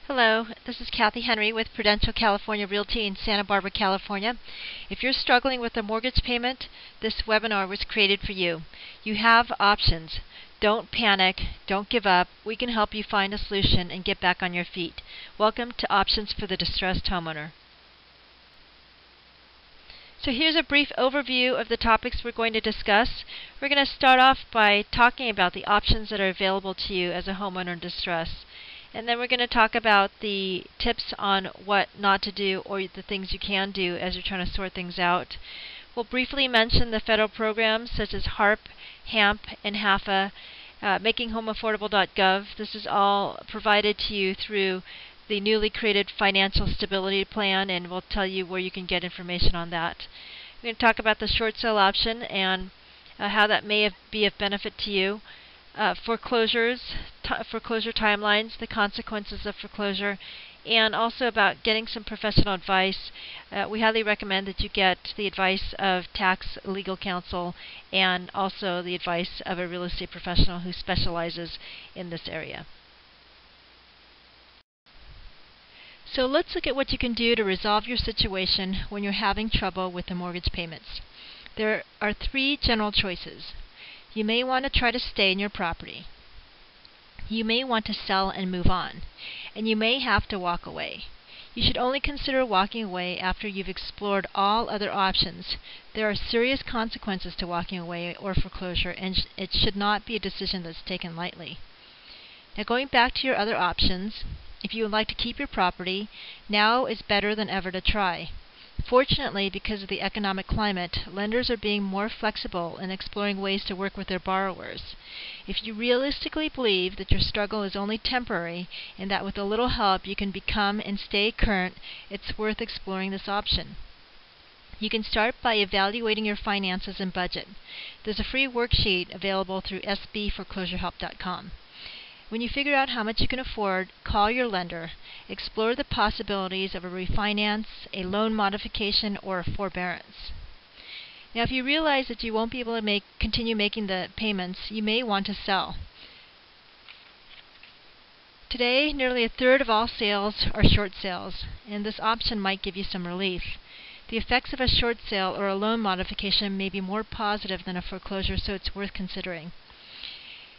Hello, this is Kathy Henry with Prudential California Realty in Santa Barbara, California. If you're struggling with a mortgage payment, this webinar was created for you. You have options. Don't panic. Don't give up. We can help you find a solution and get back on your feet. Welcome to Options for the Distressed Homeowner. So here's a brief overview of the topics we're going to discuss. We're going to start off by talking about the options that are available to you as a homeowner in distress. And then we're going to talk about the tips on what not to do or the things you can do as you're trying to sort things out. We'll briefly mention the federal programs such as HARP, HAMP, and HAFA, makinghomeaffordable.gov. This is all provided to you through the newly created Financial Stability Plan, and we'll tell you where you can get information on that. We're going to talk about the short sale option and how that may be of benefit to you. Foreclosure timelines, the consequences of foreclosure, and also about getting some professional advice. We highly recommend that you get the advice of tax legal counsel and also the advice of a real estate professional who specializes in this area. So let's look at what you can do to resolve your situation when you're having trouble with the mortgage payments. There are three general choices. You may want to try to stay in your property. You may want to sell and move on. And you may have to walk away. You should only consider walking away after you've explored all other options. There are serious consequences to walking away or foreclosure, and it should not be a decision that's taken lightly. Now, going back to your other options, if you would like to keep your property, now is better than ever to try. Fortunately, because of the economic climate, lenders are being more flexible in exploring ways to work with their borrowers. If you realistically believe that your struggle is only temporary and that with a little help you can become and stay current, it's worth exploring this option. You can start by evaluating your finances and budget. There's a free worksheet available through sbforeclosurehelp.com. When you figure out how much you can afford, call your lender. Explore the possibilities of a refinance, a loan modification, or a forbearance. Now, if you realize that you won't be able to continue making the payments, you may want to sell. Today, nearly a third of all sales are short sales, and this option might give you some relief. The effects of a short sale or a loan modification may be more positive than a foreclosure, so it's worth considering.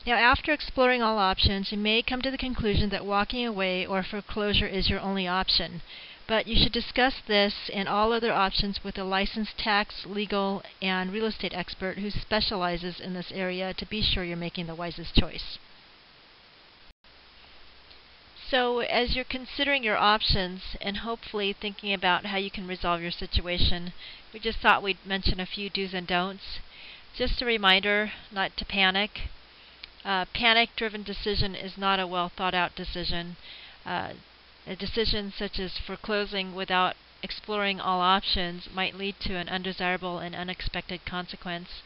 Now, after exploring all options, you may come to the conclusion that walking away or foreclosure is your only option. But you should discuss this and all other options with a licensed tax, legal, and real estate expert who specializes in this area to be sure you're making the wisest choice. So, as you're considering your options and hopefully thinking about how you can resolve your situation, we just thought we'd mention a few do's and don'ts. Just a reminder not to panic. Panic-driven decision is not a well-thought-out decision. A decision such as foreclosing without exploring all options might lead to an undesirable and unexpected consequence.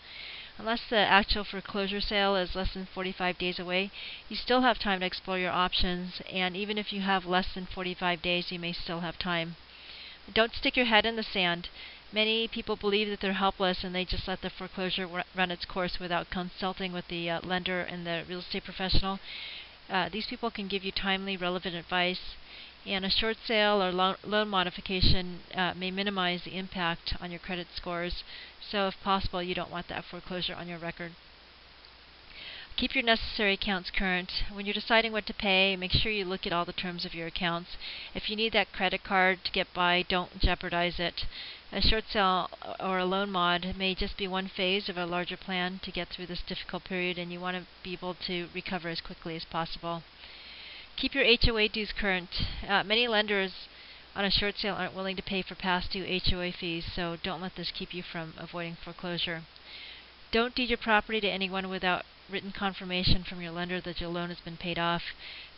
Unless the actual foreclosure sale is less than 45 days away, you still have time to explore your options, and even if you have less than 45 days, you may still have time. Don't stick your head in the sand. Many people believe that they're helpless and they just let the foreclosure run its course without consulting with the lender and the real estate professional. These people can give you timely, relevant advice, and a short sale or loan modification may minimize the impact on your credit scores. So if possible, you don't want that foreclosure on your record. Keep your necessary accounts current. When you're deciding what to pay, make sure you look at all the terms of your accounts. If you need that credit card to get by, don't jeopardize it. A short sale or a loan mod may just be one phase of a larger plan to get through this difficult period, and you want to be able to recover as quickly as possible. Keep your HOA dues current. Many lenders on a short sale aren't willing to pay for past due HOA fees, so don't let this keep you from avoiding foreclosure. Don't deed your property to anyone without written confirmation from your lender that your loan has been paid off.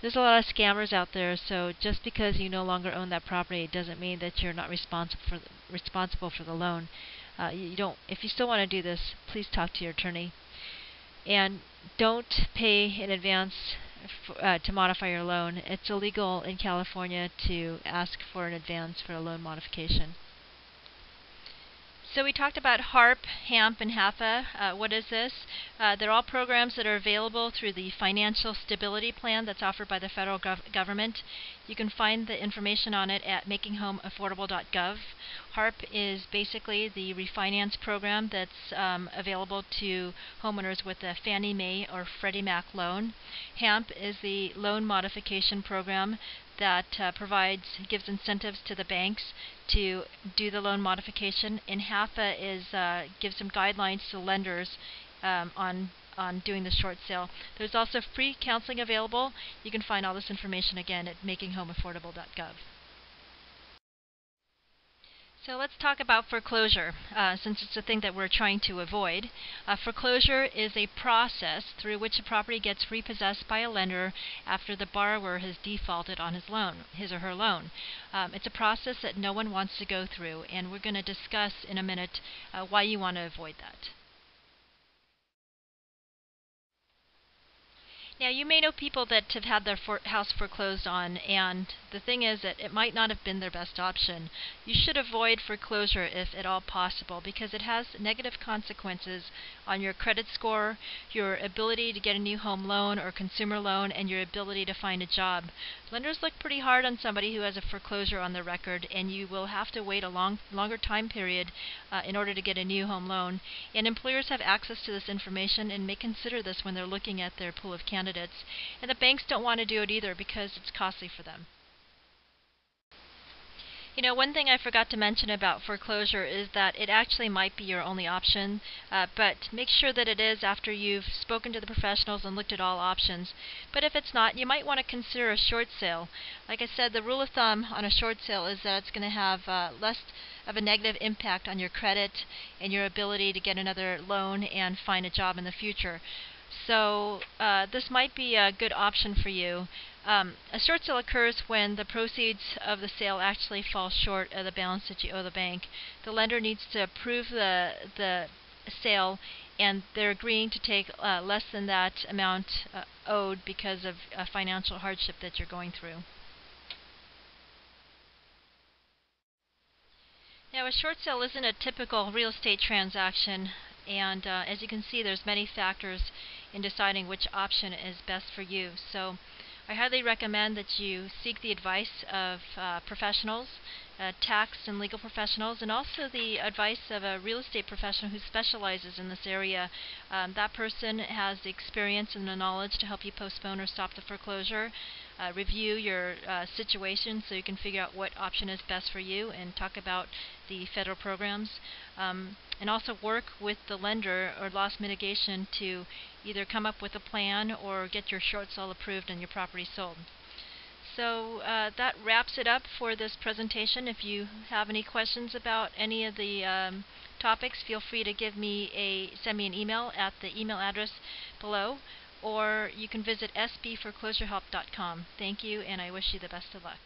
There's a lot of scammers out there, so just because you no longer own that property doesn't mean that you're not responsible for the loan. If you still want to do this, please talk to your attorney. And don't pay in advance to modify your loan. It's illegal in California to ask for an advance for a loan modification. So we talked about HARP, HAMP, and HAFA. What is this? They're all programs that are available through the Financial Stability Plan that's offered by the federal government. You can find the information on it at makinghomeaffordable.gov. HARP is basically the refinance program that's available to homeowners with a Fannie Mae or Freddie Mac loan. HAMP is the loan modification program that gives incentives to the banks to do the loan modification, and HAFA gives some guidelines to lenders on doing the short sale. There's also free counseling available. You can find all this information again at makinghomeaffordable.gov. So let's talk about foreclosure, since it's a thing that we're trying to avoid. Foreclosure is a process through which a property gets repossessed by a lender after the borrower has defaulted on his or her loan. It's a process that no one wants to go through, and we're going to discuss in a minute why you want to avoid that. Now, you may know people that have had their house foreclosed on, and the thing is that it might not have been their best option. You should avoid foreclosure if at all possible, because it has negative consequences on your credit score, your ability to get a new home loan or consumer loan, and your ability to find a job. Lenders look pretty hard on somebody who has a foreclosure on their record, and you will have to wait a longer time period in order to get a new home loan. And employers have access to this information and may consider this when they're looking at their pool of candidates. And the banks don't want to do it either because it's costly for them. You know, one thing I forgot to mention about foreclosure is that it actually might be your only option, but make sure that it is after you've spoken to the professionals and looked at all options. But if it's not, you might want to consider a short sale. Like I said, the rule of thumb on a short sale is that it's going to have less of a negative impact on your credit and your ability to get another loan and find a job in the future. So this might be a good option for you. A short sale occurs when the proceeds of the sale actually fall short of the balance that you owe the bank. The lender needs to approve the sale, and they're agreeing to take less than that amount owed because of a financial hardship that you're going through. Now, a short sale isn't a typical real estate transaction, and as you can see, there's many factors in deciding which option is best for you. So I highly recommend that you seek the advice of professionals, tax and legal professionals, and also the advice of a real estate professional who specializes in this area. That person has the experience and the knowledge to help you postpone or stop the foreclosure, review your situation so you can figure out what option is best for you, and talk about the federal programs, and also work with the lender or loss mitigation to either come up with a plan or get your short sale approved and your property sold. So that wraps it up for this presentation. If you have any questions about any of the topics, feel free to send me an email at the email address below, or you can visit sbforeclosurehelp.com. Thank you, and I wish you the best of luck.